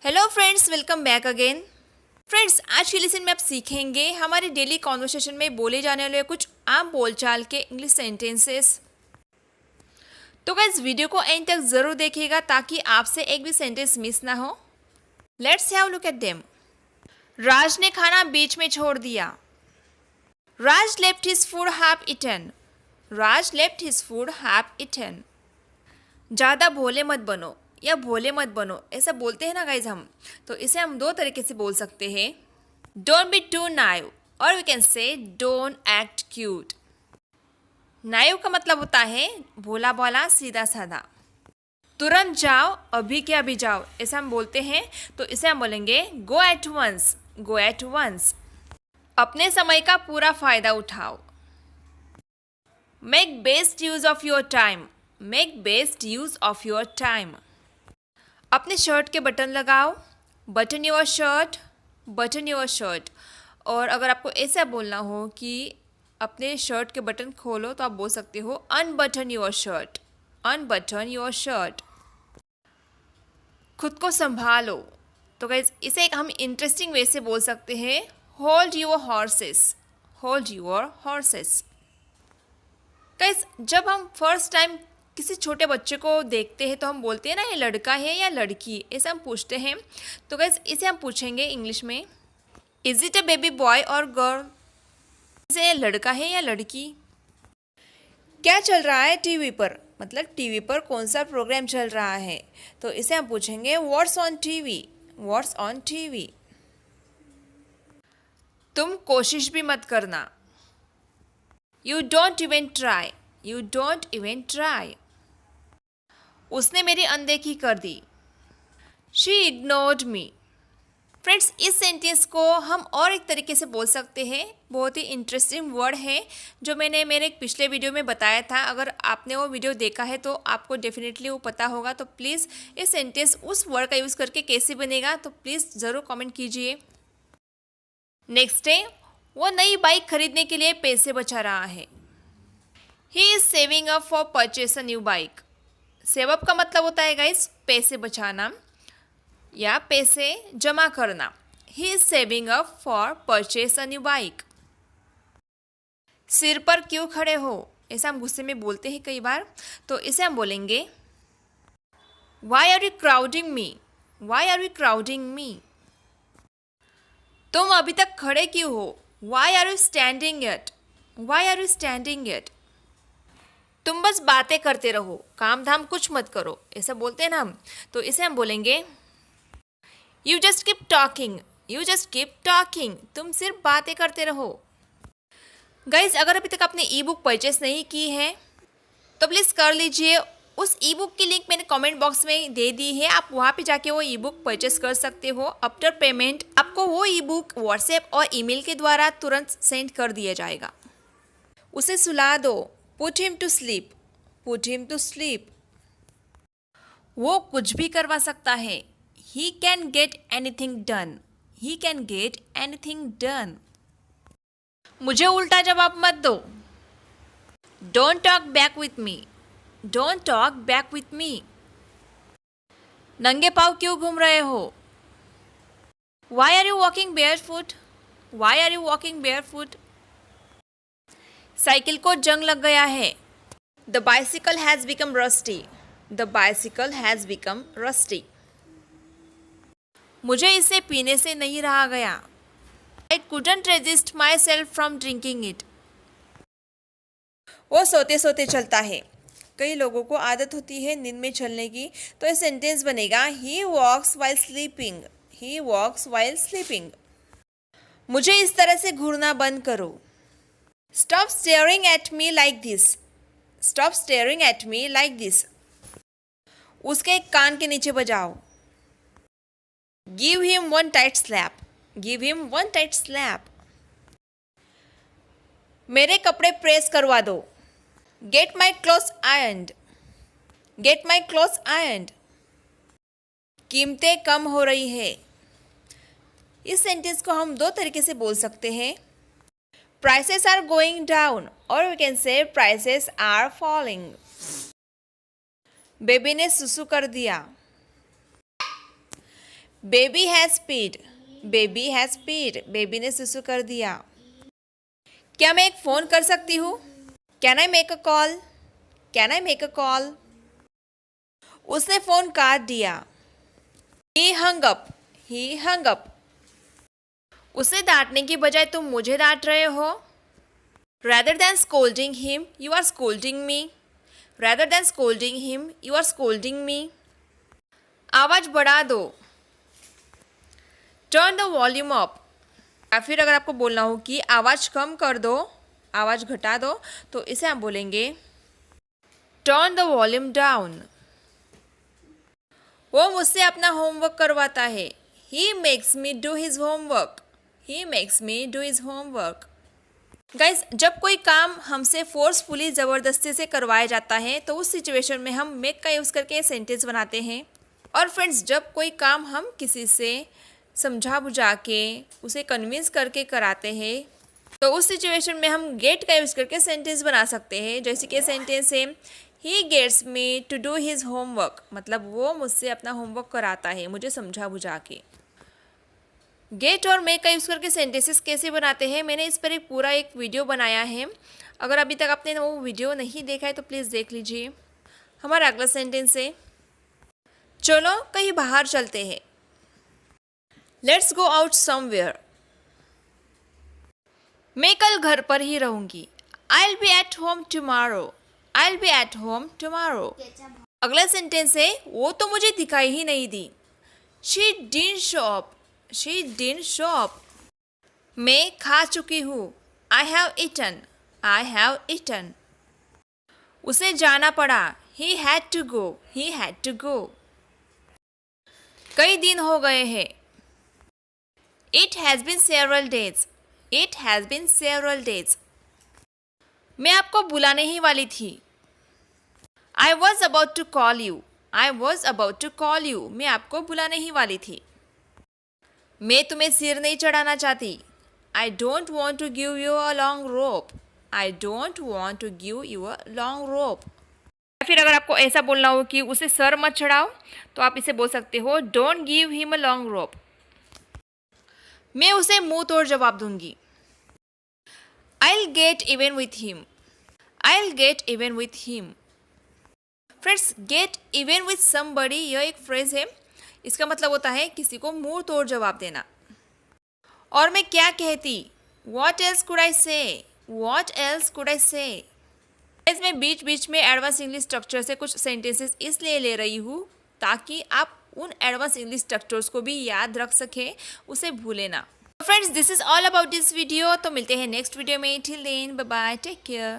Hello friends, welcome back again. Friends, आज के lesson में आप सीखेंगे हमारे डेली कॉन्वर्सेशन में बोले जाने वाले कुछ आम बोलचाल के इंग्लिश सेंटेंसेस। तो गाइस, वीडियो को एंड तक ज़रूर देखिएगा ताकि आपसे एक भी सेंटेंस मिस ना हो। Let's have look at them. Raj ने खाना बीच में छोड़ दिया। Raj left his food half eaten. Raj left his food half eaten. ज़्यादा भोले मत बनो या भोले मत बनो, ऐसा बोलते हैं ना गाइज हम। तो इसे हम दो तरीके से बोल सकते हैं। डोंट बी टू नाइव और we can say don't act cute. Naive का मतलब होता है भोला भाला सीधा साधा। तुरंत जाओ, अभी के अभी जाओ, ऐसा हम बोलते हैं। तो इसे हम बोलेंगे go at once. Go at once. अपने समय का पूरा फायदा उठाओ। Make best use of your time. Make best use of your time. अपने शर्ट के बटन लगाओ। Button your shirt. Button your shirt. और अगर आपको ऐसा बोलना हो कि अपने शर्ट के बटन खोलो तो आप बोल सकते हो unbutton your shirt. Unbutton your shirt. खुद को संभालो। तो गाइज, इसे एक हम इंटरेस्टिंग वे से बोल सकते हैं hold your horses. Hold your horses. Guys, जब हम फर्स्ट टाइम किसी छोटे बच्चे को देखते हैं तो हम बोलते हैं ना ये लड़का है या लड़की, ऐसे हम पूछते हैं। तो गाइस, इसे हम पूछेंगे इंग्लिश में is it a baby boy और गर्ल। इसे लड़का है या लड़की। क्या चल रहा है टीवी पर, मतलब टीवी पर कौन सा प्रोग्राम चल रहा है। तो इसे हम पूछेंगे what's on TV. What's on TV. तुम कोशिश भी मत करना। You don't even try. You don't even try. उसने मेरी अनदेखी कर दी। She ignored me. फ्रेंड्स, इस सेंटेंस को हम और एक तरीके से बोल सकते हैं। बहुत ही इंटरेस्टिंग वर्ड है जो मैंने मेरे एक पिछले वीडियो में बताया था। अगर आपने वो वीडियो देखा है तो आपको डेफिनेटली वो पता होगा। तो प्लीज़ इस सेंटेंस उस वर्ड का यूज़ करके कैसे बनेगा तो प्लीज़ ज़रूर कमेंट कीजिए। नेक्स्ट है, वो नई बाइक खरीदने के लिए पैसे बचा रहा है। He is saving up for purchase a new bike. Save up का मतलब होता है गाइस पैसे बचाना या पैसे जमा करना। He is saving up for purchase a new bike. सिर पर क्यों खड़े हो, ऐसा हम गुस्से में बोलते हैं कई बार। तो इसे हम बोलेंगे why are you crowding me. Why are you crowding me. तुम अभी तक खड़े क्यों हो। Why are you standing at. Why are you standing at. तुम बस बातें करते रहो, काम धाम कुछ मत करो, ऐसा बोलते हैं ना हम। तो इसे हम बोलेंगे you just keep talking. You just keep talking. तुम सिर्फ बातें करते रहो। गाइज, अगर अभी तक आपने ई बुक परचेस नहीं की है तो प्लीज़ कर लीजिए। उस ई बुक की लिंक मैंने कमेंट बॉक्स में दे दी है। आप वहाँ पे जाके वो ई बुक परचेस कर सकते हो। आफ्टर पेमेंट आपको वो ई बुक व्हाट्सएप और ईमेल के द्वारा तुरंत सेंड कर दिया जाएगा। उसे सुला दो। Put him to sleep. Put him to sleep. वो कुछ भी करवा सकता है। He can get anything done. He can get anything done. मुझे उल्टा जवाब मत दो। Don't talk back with me. Don't talk back with me. नंगे पाँव क्यों घूम रहे हो। Why are you walking barefoot? Why are you walking barefoot? Cycle को जंग लग गया है। The bicycle has become rusty. The bicycle has become rusty. मुझे इसे पीने से नहीं रहा गया। I couldn't resist my self from drinking it. वो सोते सोते चलता है। कई लोगों को आदत होती है नींद में चलने की। तो ये सेंटेंस बनेगा ही वॉक्स वाइल स्लीपिंग। ही वॉक्स वाइल स्लीपिंग। मुझे इस तरह से घूरना बंद करो। Stop staring at me like this. Stop staring at me like this. उसके कान के नीचे बजाओ। Give him one tight slap. Give him one tight slap. मेरे कपड़े प्रेस करवा दो। Get my clothes ironed. Get my clothes ironed. कीमतें कम हो रही है। इस सेंटेंस को हम दो तरीके से बोल सकते हैं। Prices are going down or we can say prices are falling. Baby ने सुसु कर दिया। बेबी हैज़ पीड, बेबी हैज़ पीड, बेबी ने सुसु कर दिया। क्या मैं एक फ़ोन कर सकती हूँ? Can I make a call, can I make a call. उसने फ़ोन काट दिया। ही हंग अप, ही हंग अप। उसे डांटने की बजाय तुम मुझे डांट रहे हो। Rather than scolding him, you are scolding me. Rather than scolding him, you are scolding me. आवाज़ बढ़ा दो। Turn the volume up. या फिर अगर आपको बोलना हो कि आवाज़ कम कर दो, आवाज़ घटा दो, तो इसे हम बोलेंगे Turn the volume down. वो मुझसे अपना होमवर्क करवाता है। He makes me do his homework. He makes me do his homework. Guys, जब कोई काम हमसे फोर्सफुली ज़बरदस्ती से करवाया जाता है तो उस सिचुएशन में हम मेक का यूज़ करके सेंटेंस बनाते हैं। और फ्रेंड्स, जब कोई काम हम किसी से समझा बुझा के उसे कन्विंस करके कराते हैं तो उस सिचुएशन में हम गेट का यूज़ करके सेंटेंस बना सकते हैं। जैसे कि सेंटेंस है he gets me to do his homework, मतलब वो मुझसे अपना होमवर्क कराता है मुझे समझा बुझा के। गेट और मेक का यूज़ करके सेंटेंसेस कैसे बनाते हैं, मैंने इस पर एक पूरा एक वीडियो बनाया है। अगर अभी तक आपने वो वीडियो नहीं देखा है तो प्लीज़ देख लीजिए। हमारा अगला सेंटेंस है चलो कहीं बाहर चलते हैं। Let's go out somewhere. मैं कल घर पर ही रहूँगी। I will be at home tomorrow, I will be at home tomorrow. अगला सेंटेंस है वो तो मुझे दिखाई ही नहीं दी। She didn't show up, she didn't show up. मैं खा चुकी हूँ। I have eaten, I have eaten. उसे जाना पड़ा। He had to go, he had to go. कई दिन हो गए हैं। It has been several days, it has been several days. मैं आपको बुलाने ही वाली थी। I was about to call you, I was about to call you. मैं आपको बुलाने ही वाली थी। मैं तुम्हें सिर नहीं चढ़ाना चाहती। I don't want to give you a long rope, I don't want to give you a long rope. या फिर अगर आपको ऐसा बोलना हो कि उसे सर मत चढ़ाओ तो आप इसे बोल सकते हो don't give him a long रोप। मैं उसे मुंह तोड़ जवाब दूंगी। I will get even with him, I will get even with him. Friends, get even with somebody यह एक फ्रेज है। इसका मतलब होता है किसी को मुंह तोड़ जवाब देना। और मैं क्या कहती, वॉट एल्स कुड आई से, वॉट एल्स कुड आई से। मैं बीच बीच में एडवांस इंग्लिश स्ट्रक्चर से कुछ सेंटेंसेस इसलिए ले रही हूँ ताकि आप उन एडवांस इंग्लिश स्ट्रक्चर्स को भी याद रख सकें, उसे भूलें ना। Friends, this is all about this video. तो मिलते हैं नेक्स्ट वीडियो में। Till then bye bye, take care.